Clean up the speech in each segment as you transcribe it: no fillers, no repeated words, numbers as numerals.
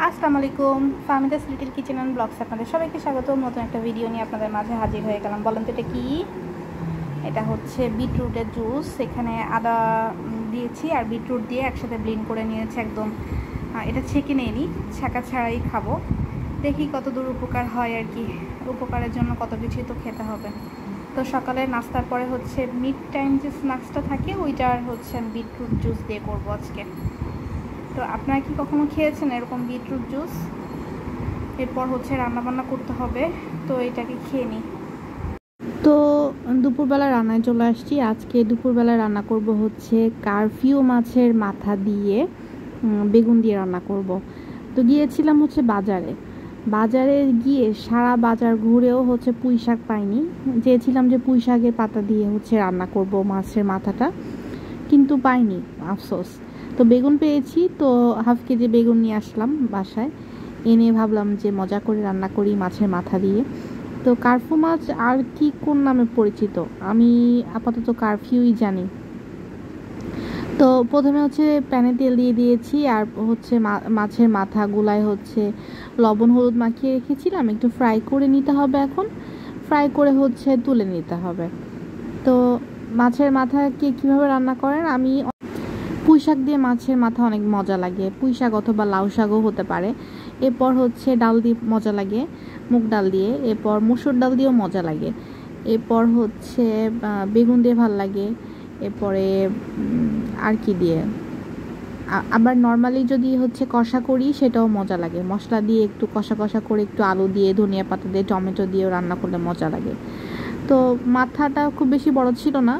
আসসালামু আলাইকুম। Fahmida's little kitchen and blogs আপনাদের সবাইকে স্বাগত। নতুন একটা ভিডিও নিয়ে আপনাদের মাঝে হাজির হয়ে গেলাম। বলেন তো এটা কি? এটা হচ্ছে বিটরুটের জুস। এখানে আদা দিয়েছি আর বিটরুট দিয়ে একসাথে ব্লেন্ড করে নিয়েছি একদম। এটা ছেঁকে নিইনি, ছাঁকা ছাড়াই খাবো। দেখি কত দূর উপকার হয় আর কি। উপকারের জন্য কত কিছুই তো খেতে হবে। তো সকালে নাস্তার পরে হচ্ছে মিড টাইম যে স্ন্যাক্সটা থাকে ওইটার হচ্ছে আমি বিটরুট জুস দিয়ে করবো আজকে। তো আপনারা কি কখনো খেয়েছেন এরকম বিটরুট জুস? এরপর হচ্ছে রান্নাবান্না করতে হবে, তো এটাকে খেয়ে নিই। তো দুপুরবেলা রান্নায় চলে আসছি। আজকে দুপুরবেলা রান্না করব হচ্ছে কারফিউ মাছের মাথা দিয়ে বেগুন দিয়ে রান্না করব। তো গিয়েছিলাম হচ্ছে বাজারে গিয়ে সারা বাজার ঘুরেও হচ্ছে পুঁই শাক পাইনি। চেয়েছিলাম যে পুঁই শাকের পাতা দিয়ে হচ্ছে রান্না করব মাছের মাথাটা, কিন্তু পাইনি, আফসোস। তো বেগুন পেয়েছি, তো হাফ কেজি বেগুন নিয়ে আসলাম বাসায়। এনে ভাবলাম যে মজা করে রান্না করি মাছের মাথা দিয়ে। তো কার্ফু মাছ আর কি কোন নামে পরিচিত, আমি আপাতত কারফিউই জানি। তো প্রথমে হচ্ছে প্যানে তেল দিয়ে দিয়েছি, আর হচ্ছে মাছের মাথাগুলায় হচ্ছে লবণ হলুদ মাখিয়ে রেখেছিলাম, একটু ফ্রাই করে নিতে হবে। এখন ফ্রাই করে হচ্ছে তুলে নিতে হবে। তো মাছের মাথাকে কীভাবে রান্না করেন? আমি পুঁই শাক দিয়ে মাছের মাথা অনেক মজা লাগে, পুঁই শাক অথবা লাউ শাকও হতে পারে। এরপর হচ্ছে ডাল দিয়ে মজা লাগে, মুগ ডাল দিয়ে। এরপর মসুর ডাল দিয়েও মজা লাগে। এরপর হচ্ছে বেগুন দিয়ে ভাল লাগে। এরপরে আর কি দিয়ে, আবার নর্মালি যদি হচ্ছে কষা করি সেটাও মজা লাগে। মশলা দিয়ে একটু কষা কষা করে একটু আলু দিয়ে ধনিয়া পাতা দিয়ে টমেটো দিয়েও রান্না করলে মজা লাগে। তো মাথাটা খুব বেশি বড় ছিল না,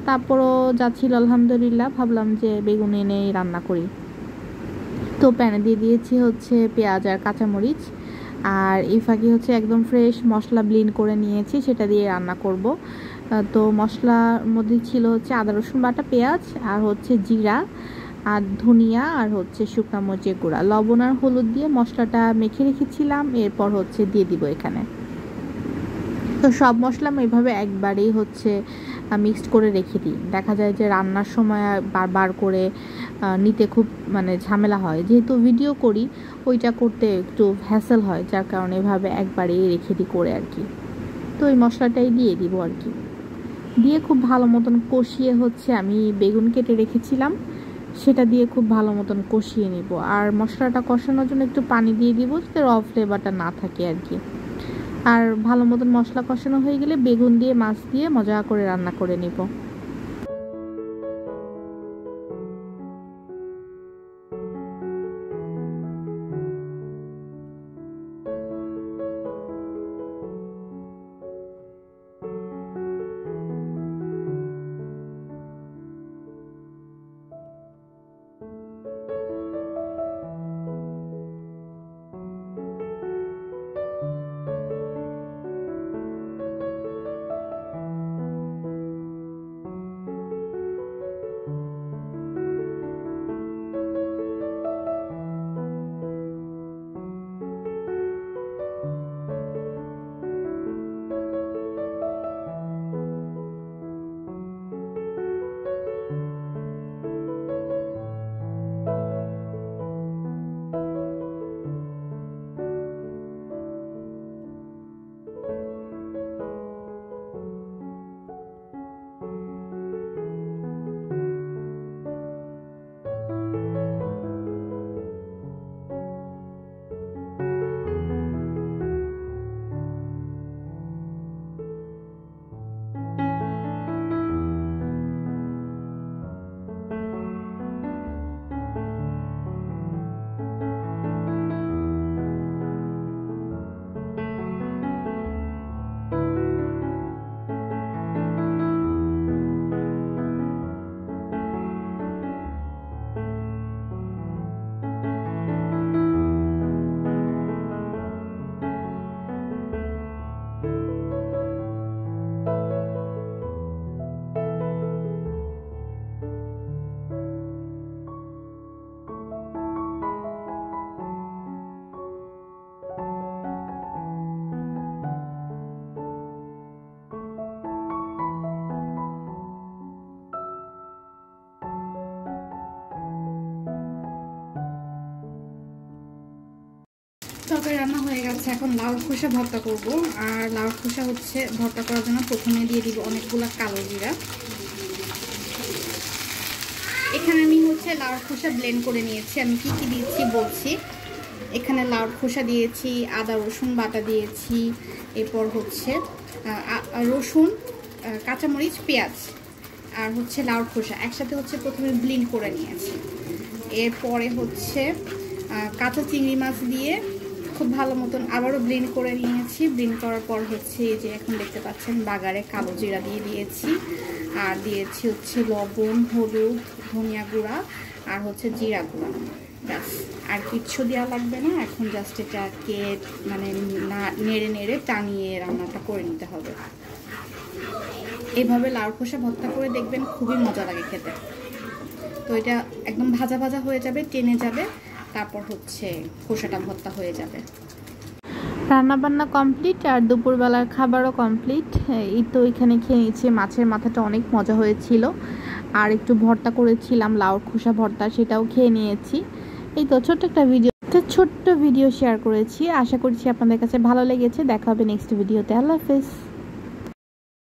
তারপরও যা ছিল আলহামদুলিল্লাহ, ভাবলাম যে বেগুন এনেই রান্না করি। তো প্যানে দিয়ে দিয়েছি হচ্ছে পেঁয়াজ আর কাঁচামরিচ, আর এই ফাঁকে হচ্ছে একদম ফ্রেশ মশলা ব্লেন্ড করে নিয়েছি, সেটা দিয়ে রান্না করব। তো মশলার মধ্যে ছিল হচ্ছে আদা রসুন বাটা, পেঁয়াজ আর হচ্ছে জিরা আর ধনিয়া আর হচ্ছে শুকনো মরিচের গুঁড়া, লবণ আর হলুদ দিয়ে মশলাটা মেখে রেখেছিলাম। এরপর হচ্ছে দিয়ে দিব এখানে। তো সব মশলা আমি এভাবে একবারেই হচ্ছে মিক্সড করে রেখে দিই। দেখা যায় যে রান্নার সময় বারবার করে নিতে খুব ঝামেলা হয়, যেহেতু ভিডিও করি ওইটা করতে একটু হ্যাসেল হয়, যার কারণে এভাবে একবারেই রেখে দিই করে আর কি। তো এই মশলাটাই দিয়ে দিব আর কি, দিয়ে খুব ভালো মতন কষিয়ে হচ্ছে আমি বেগুন কেটে রেখেছিলাম সেটা দিয়ে খুব ভালো মতন কষিয়ে নিব। আর মশলাটা কষানোর জন্য একটু পানি দিয়ে দিব যাতে র ফ্লেভারটা না থাকে আর কি। আর ভালো মতন মশলা কষানো হয়ে গেলে বেগুন দিয়ে মাছ দিয়ে মজা করে রান্না করে নিব। তরকারি রান্না হয়ে গেছে, এখন লাউ খোসা ভর্তা করব। আর লাউ খোসা হচ্ছে ভর্তা করার জন্য প্রথমে দিয়ে দিব অনেকগুলো কালো জিরা। এখানে আমি হচ্ছে লাউ খোসা ব্লেন্ড করে নিয়েছি। আমি কি কি দিয়েছি বলছি। এখানে লাউ খোসা দিয়েছি, আদা রসুন বাটা দিয়েছি, এরপর হচ্ছে রসুন, কাঁচামরিচ, পেঁয়াজ আর হচ্ছে লাউ খোসা একসাথে হচ্ছে প্রথমে ব্লেন্ড করে নিয়েছি। এরপরে হচ্ছে কাঁচা চিংড়ি মাছ দিয়ে খুব ভালো মতন আবারও ব্লেন্ড করে নিয়েছি। ব্লেন্ড করার পর হচ্ছে এই যে এখন দেখতে পাচ্ছেন বাগারে কালো জিরা দিয়ে দিয়েছি, আর দিয়েছি হচ্ছে লবণ, হলুদ, ধনিয়া গুঁড়া আর হচ্ছে জিরা গুঁড়া। ব্যাস, আর কিচ্ছু দেওয়া লাগবে না। এখন জাস্ট এটাকে মানে নেড়ে নেড়ে টানিয়ে রান্নাটা করে নিতে হবে। এইভাবে লাউ খোসা ভর্তা করে দেখবেন, খুবই মজা লাগে খেতে। তো এটা একদম ভাজা ভাজা হয়ে যাবে, টেনে যাবে, তারপর হচ্ছে খোসাটা ভর্তা হয়ে যাবে। রান্নাবান্না কমপ্লিট আর দুপুরবেলার খাবারও কমপ্লিট। এই তো এখানে খেয়ে নিয়েছি। মাছের মাথাটা অনেক মজা হয়েছিল, আর একটু ভর্তা করেছিলাম লাউর খোসা ভর্তা, সেটাও খেয়ে নিয়েছি। এই তো ছোট্ট ভিডিও শেয়ার করেছি। আশা করছি আপনাদের কাছে ভালো লেগেছে। দেখা হবে নেক্সট ভিডিওতে। আল্লাহ হাফেজ।